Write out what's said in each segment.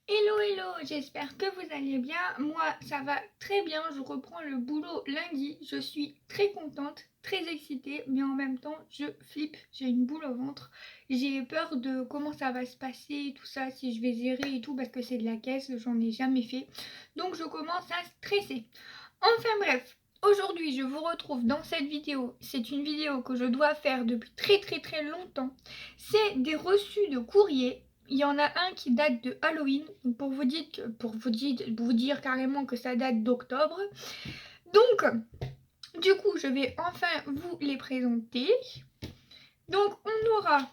Hello hello, j'espère que vous allez bien. Moi ça va très bien, je reprends le boulot lundi. Je suis très contente, très excitée, mais en même temps je flippe, j'ai une boule au ventre. J'ai peur de comment ça va se passer, tout ça, si je vais gérer et tout, parce que c'est de la caisse, j'en ai jamais fait. Donc je commence à stresser. Enfin bref, aujourd'hui je vous retrouve dans cette vidéo. C'est une vidéo que je dois faire depuis très longtemps. C'est des reçus de courrier. Il y en a un qui date de Halloween, pour vous dire carrément que ça date d'octobre. Donc, du coup, je vais enfin vous les présenter. Donc, on aura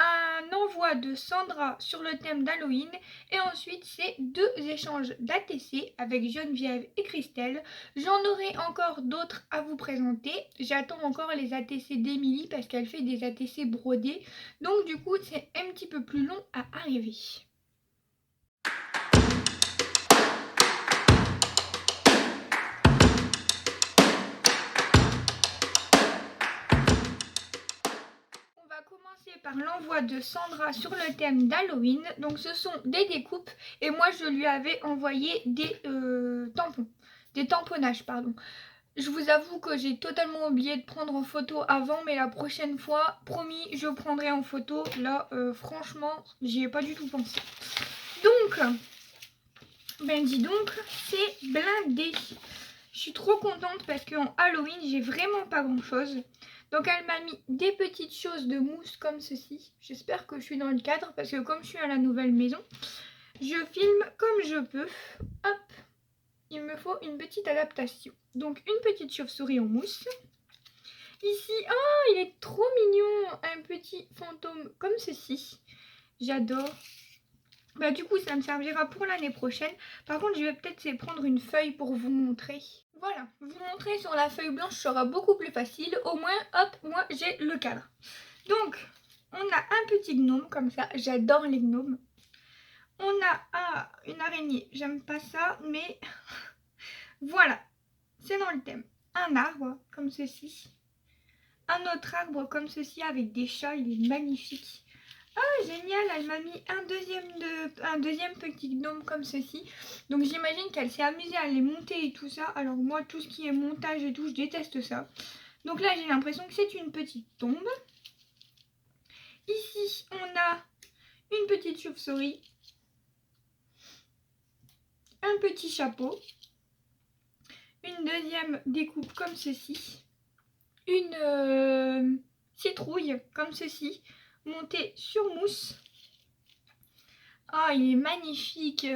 un envoi de Sandra sur le thème d'Halloween et ensuite c'est deux échanges d'ATC avec Geneviève et Christelle. J'en aurai encore d'autres à vous présenter. J'attends encore les ATC d'Emilie parce qu'elle fait des ATC brodés. Donc du coup c'est un petit peu plus long à arriver. On va commencer par l'envoi de Sandra sur le thème d'Halloween. Donc ce sont des découpes et moi je lui avais envoyé des tampons, des tamponnages pardon. Je vous avoue que j'ai totalement oublié de prendre en photo avant, mais la prochaine fois, promis, je prendrai en photo. Là, franchement, j'y ai pas du tout pensé. Donc, ben dis donc, c'est blindé. Je suis trop contente parce qu'en Halloween, j'ai vraiment pas grand chose. Donc elle m'a mis des petites choses de mousse comme ceci. J'espère que je suis dans le cadre parce que comme je suis à la nouvelle maison, je filme comme je peux. Hop, il me faut une petite adaptation. Donc une petite chauve-souris en mousse. Ici, oh, il est trop mignon, un petit fantôme comme ceci. J'adore. Bah du coup, ça me servira pour l'année prochaine. Par contre, je vais peut-être prendre une feuille pour vous montrer. Voilà, vous montrer sur la feuille blanche sera beaucoup plus facile. Au moins, hop, moi j'ai le cadre. Donc, on a un petit gnome comme ça. J'adore les gnomes. On a une araignée. J'aime pas ça, mais voilà. C'est dans le thème. Un arbre comme ceci. Un autre arbre comme ceci avec des chats. Il est magnifique. Ah, génial, elle m'a mis un deuxième petit gnome comme ceci. Donc j'imagine qu'elle s'est amusée à les monter et tout ça. Alors moi, tout ce qui est montage et tout, je déteste ça. Donc là, j'ai l'impression que c'est une petite tombe. Ici, on a une petite chauve-souris. Un petit chapeau. Une deuxième découpe comme ceci. Une citrouille comme ceci, montée sur mousse. Ah, il est magnifique.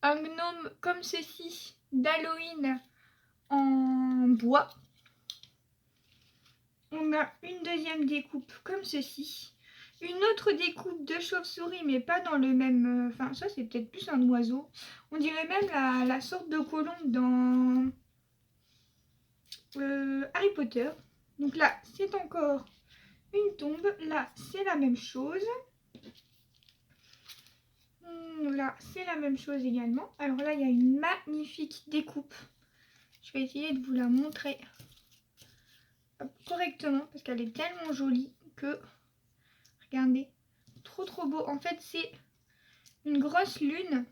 Un gnome comme ceci d'Halloween en bois. On a une deuxième découpe comme ceci. Une autre découpe de chauve-souris, mais pas dans le même... Enfin, ça, c'est peut-être plus un oiseau. On dirait même la sorte de colombe dans Harry Potter. Donc là, c'est encore une tombe. Là, c'est la même chose. Là, c'est la même chose également. Alors là, il y a une magnifique découpe. Je vais essayer de vous la montrer correctement parce qu'elle est tellement jolie que... Regardez, trop beau. En fait, c'est une grosse lune.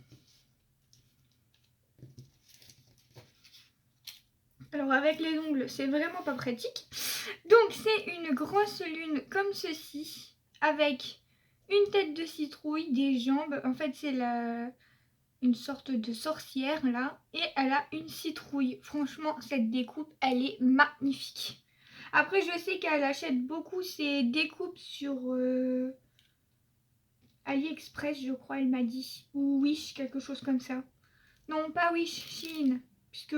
Alors avec les ongles, c'est vraiment pas pratique. Donc c'est une grosse lune comme ceci, avec une tête de citrouille, des jambes. En fait, c'est une sorte de sorcière là. Et elle a une citrouille. Franchement, cette découpe, elle est magnifique. Après, je sais qu'elle achète beaucoup ses découpes sur AliExpress, je crois, elle m'a dit. Ou Wish, quelque chose comme ça. Non, pas Wish, Shein. Puisque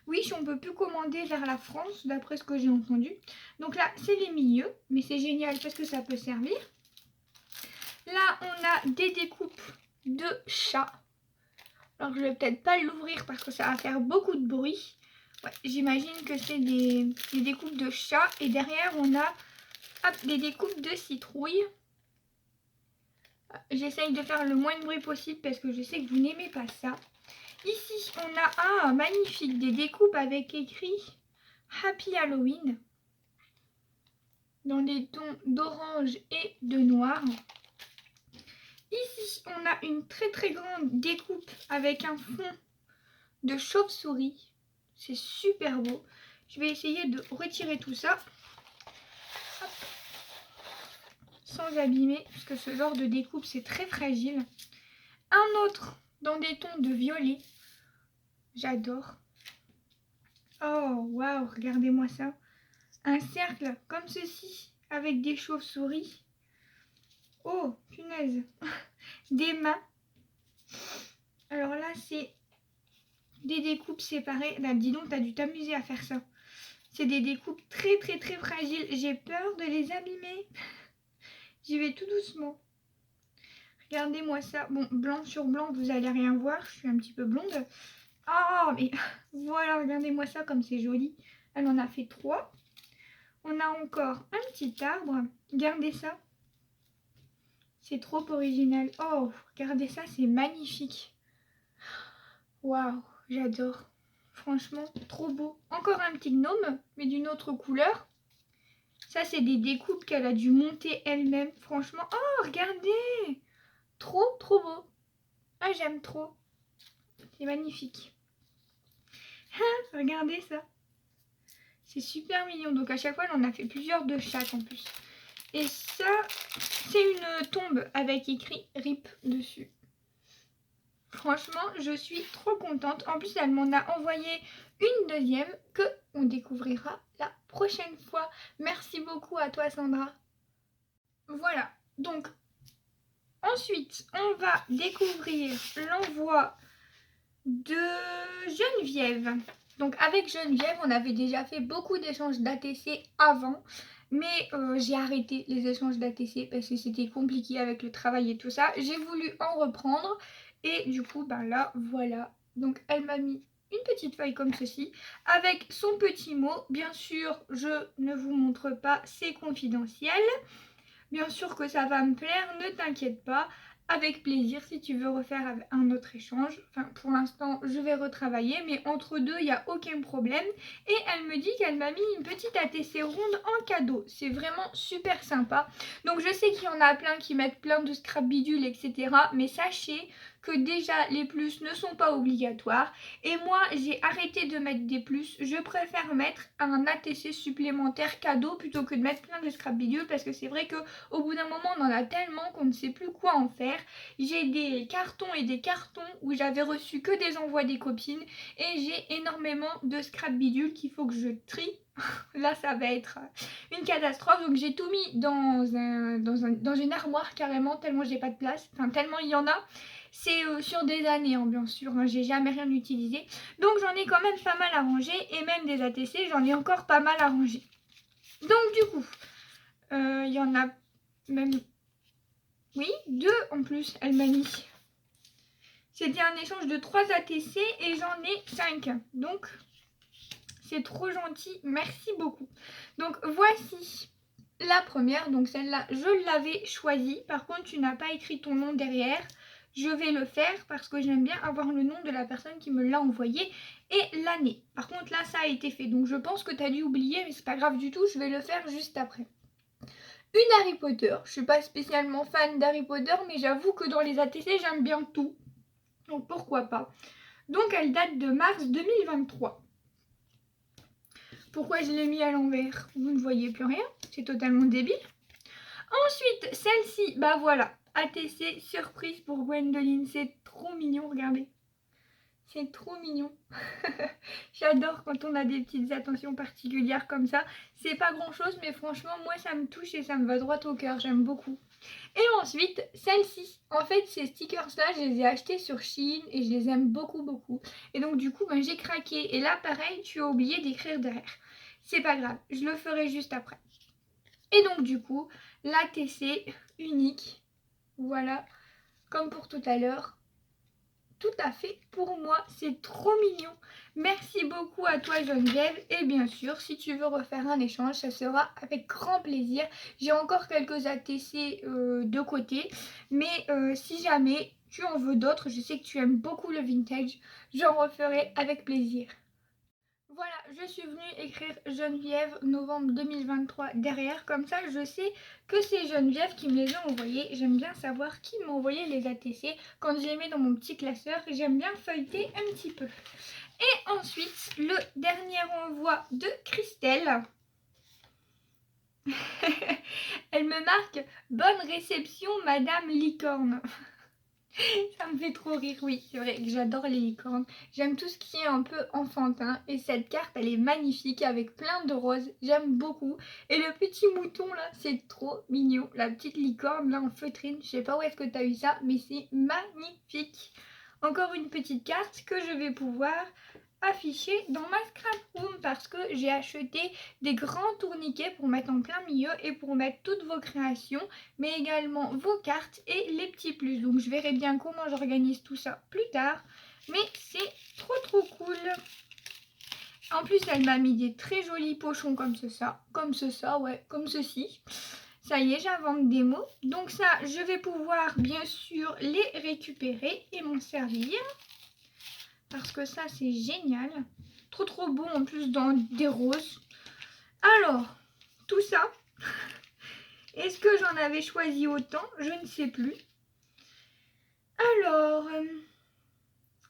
Wish, on peut plus commander vers la France, d'après ce que j'ai entendu. Donc là, c'est les milieux. Mais c'est génial parce que ça peut servir. Là, on a des découpes de chats. Alors, je vais peut-être pas l'ouvrir parce que ça va faire beaucoup de bruit. Ouais, j'imagine que c'est des découpes de chats. Et derrière, on a des découpes de citrouilles. J'essaye de faire le moins de bruit possible parce que je sais que vous n'aimez pas ça. Ici, on a magnifique, des découpes avec écrit Happy Halloween dans des tons d'orange et de noir. Ici, on a une très très grande découpe avec un fond de chauve-souris. C'est super beau. Je vais essayer de retirer tout ça. Hop. Sans abîmer, parce que ce genre de découpe, c'est très fragile. Un autre dans des tons de violet. J'adore. Oh, waouh, regardez-moi ça. Un cercle comme ceci, avec des chauves-souris. Oh, punaise. Des mains. Alors là, c'est des découpes séparées. Là, dis donc, t'as dû t'amuser à faire ça. C'est des découpes très très très fragiles. J'ai peur de les abîmer. J'y vais tout doucement. Regardez-moi ça. Bon, blanc sur blanc, vous allez rien voir. Je suis un petit peu blonde. Oh, mais voilà, regardez-moi ça comme c'est joli. Elle en a fait 3. On a encore un petit arbre. Regardez ça. C'est trop original. Oh, regardez ça, c'est magnifique. Waouh, j'adore. Franchement, trop beau. Encore un petit gnome, mais d'une autre couleur. Ça, c'est des découpes qu'elle a dû monter elle-même. Franchement, oh, regardez. Trop, trop beau. Ah, j'aime trop. C'est magnifique. Ah, regardez ça. C'est super mignon. Donc, à chaque fois, elle en a fait plusieurs de chaque en plus. Et ça, c'est une tombe avec écrit RIP dessus. Franchement, je suis trop contente. En plus, elle m'en a envoyé une deuxième que on découvrira la prochaine fois. Merci beaucoup à toi, Sandra. Voilà, donc ensuite, on va découvrir l'envoi de Geneviève. Donc avec Geneviève, on avait déjà fait beaucoup d'échanges d'ATC avant. Mais j'ai arrêté les échanges d'ATC parce que c'était compliqué avec le travail et tout ça. J'ai voulu en reprendre. Et du coup, ben là, voilà. Donc elle m'a mis une petite feuille comme ceci. Avec son petit mot. Bien sûr, je ne vous montre pas, c'est confidentiel. Bien sûr que ça va me plaire, ne t'inquiète pas. Avec plaisir, si tu veux refaire un autre échange. Enfin, pour l'instant, je vais retravailler, mais entre deux, il n'y a aucun problème. Et elle me dit qu'elle m'a mis une petite ATC ronde en cadeau. C'est vraiment super sympa. Donc, je sais qu'il y en a plein qui mettent plein de scrap bidules, etc. Mais sachez que déjà, les plus ne sont pas obligatoires. Et moi, j'ai arrêté de mettre des plus. Je préfère mettre un ATC supplémentaire cadeau plutôt que de mettre plein de scrap bidules. Parce que c'est vrai qu'au bout d'un moment, on en a tellement qu'on ne sait plus quoi en faire. J'ai des cartons et des cartons où j'avais reçu que des envois des copines. Et j'ai énormément de scrap bidules qu'il faut que je trie. Là, ça va être une catastrophe. Donc, j'ai tout mis dans une armoire carrément, tellement j'ai pas de place. Enfin, tellement il y en a. C'est sur des années, hein, bien sûr, hein, j'ai jamais rien utilisé. Donc j'en ai quand même pas mal à ranger. Et même des ATC, j'en ai encore pas mal à ranger. Donc du coup, il y en a même... Oui, 2 en plus, elle m'a mis. C'était un échange de 3 ATC et j'en ai 5. Donc, c'est trop gentil. Merci beaucoup. Donc, voici la première. Donc, celle-là, je l'avais choisie. Par contre, tu n'as pas écrit ton nom derrière. Je vais le faire parce que j'aime bien avoir le nom de la personne qui me l'a envoyé et l'année. Par contre, là, ça a été fait. Donc, je pense que tu as dû oublier, mais c'est pas grave du tout. Je vais le faire juste après. Une Harry Potter. Je suis pas spécialement fan d'Harry Potter, mais j'avoue que dans les ATC, j'aime bien tout. Donc, pourquoi pas. Donc, elle date de mars 2023. Pourquoi je l'ai mis à l'envers? Vous ne voyez plus rien. C'est totalement débile. Ensuite, celle-ci, bah voilà. ATC surprise pour Gwendoline. C'est trop mignon, regardez. C'est trop mignon. J'adore quand on a des petites attentions particulières comme ça. C'est pas grand chose, mais franchement, moi ça me touche et ça me va droit au cœur. J'aime beaucoup. Et ensuite, celle-ci. En fait, ces stickers-là, je les ai achetés sur Shein et je les aime beaucoup, beaucoup. Et donc, du coup, ben, j'ai craqué. Et là, pareil, tu as oublié d'écrire derrière. C'est pas grave, je le ferai juste après. Et donc, du coup, l'ATC unique. Voilà, comme pour tout à l'heure. Tout à fait pour moi, c'est trop mignon. Merci beaucoup à toi Geneviève et bien sûr si tu veux refaire un échange ça sera avec grand plaisir. J'ai encore quelques ATC de côté mais si jamais tu en veux d'autres, je sais que tu aimes beaucoup le vintage, j'en referai avec plaisir. Voilà, je suis venue écrire Geneviève novembre 2023 derrière, comme ça je sais que c'est Geneviève qui me les a envoyés. J'aime bien savoir qui m'a envoyé les ATC. Quand je les mets dans mon petit classeur, j'aime bien feuilleter un petit peu. Et ensuite, le dernier envoi de Christelle. Elle me marque « Bonne réception, Madame Licorne ». Ça me fait trop rire, oui, c'est vrai que j'adore les licornes. J'aime tout ce qui est un peu enfantin. Et cette carte, elle est magnifique avec plein de roses. J'aime beaucoup. Et le petit mouton, là, c'est trop mignon. La petite licorne, là, en feutrine. Je sais pas où est-ce que tu as eu ça, mais c'est magnifique. Encore une petite carte que je vais pouvoir afficher dans ma scrap room parce que j'ai acheté des grands tourniquets pour mettre en plein milieu et pour mettre toutes vos créations, mais également vos cartes et les petits plus. Donc je verrai bien comment j'organise tout ça plus tard, mais c'est trop cool. En plus, elle m'a mis des très jolis pochons comme ça, ouais, comme ceci. Ça y est, j'invente des mots. Donc ça, je vais pouvoir bien sûr les récupérer et m'en servir. Parce que ça, c'est génial. Trop beau en plus dans des roses. Alors, tout ça, est-ce que j'en avais choisi autant? Je ne sais plus. Alors,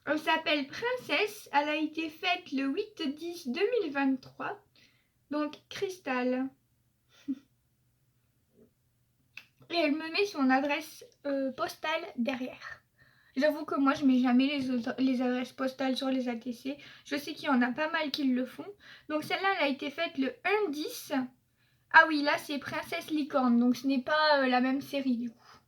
elle s'appelle Princesse. Elle a été faite le 8-10-2023. Donc, cristal. Et elle me met son adresse postale derrière. J'avoue que moi je mets jamais les adresses postales sur les ATC. Je sais qu'il y en a pas mal qui le font. Donc celle-là elle a été faite le 1-10. Ah oui, là c'est Princesse Licorne. Donc ce n'est pas la même série du coup.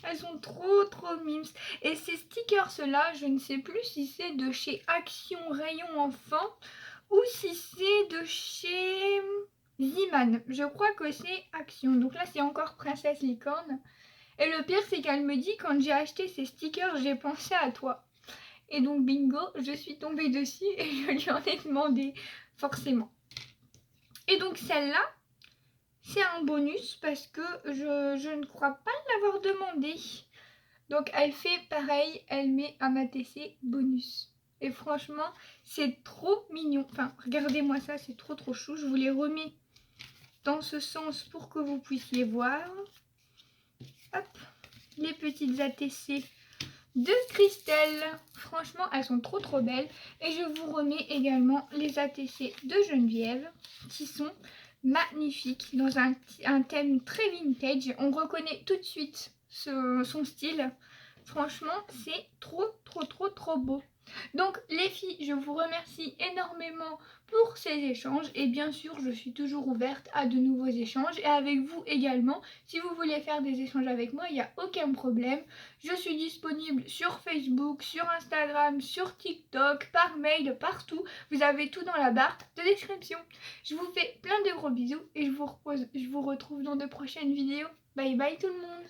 Elles sont trop mimes. Et ces stickers-là, je ne sais plus si c'est de chez Action Rayon Enfant ou si c'est de chez Ziman. Je crois que c'est Action. Donc là c'est encore Princesse Licorne. Et le pire, c'est qu'elle me dit, quand j'ai acheté ces stickers, j'ai pensé à toi. Et donc, bingo, je suis tombée dessus et je lui en ai demandé, forcément. Et donc, celle-là, c'est un bonus parce que je ne crois pas l'avoir demandé. Donc, elle fait pareil, elle met un ATC bonus. Et franchement, c'est trop mignon. Enfin, regardez-moi ça, c'est trop chou. Je vous les remets dans ce sens pour que vous puissiez voir. Hop, les petites ATC de Christelle. Franchement, elles sont trop belles. Et je vous remets également les ATC de Geneviève qui sont magnifiques dans un thème très vintage. On reconnaît tout de suite son style. Franchement, c'est trop beau. Donc les filles, je vous remercie énormément pour ces échanges et bien sûr je suis toujours ouverte à de nouveaux échanges et avec vous également. Si vous voulez faire des échanges avec moi, il n'y a aucun problème. Je suis disponible sur Facebook, sur Instagram, sur TikTok, par mail, partout. Vous avez tout dans la barre de description. Je vous fais plein de gros bisous et je vous retrouve dans de prochaines vidéos. Bye bye tout le monde.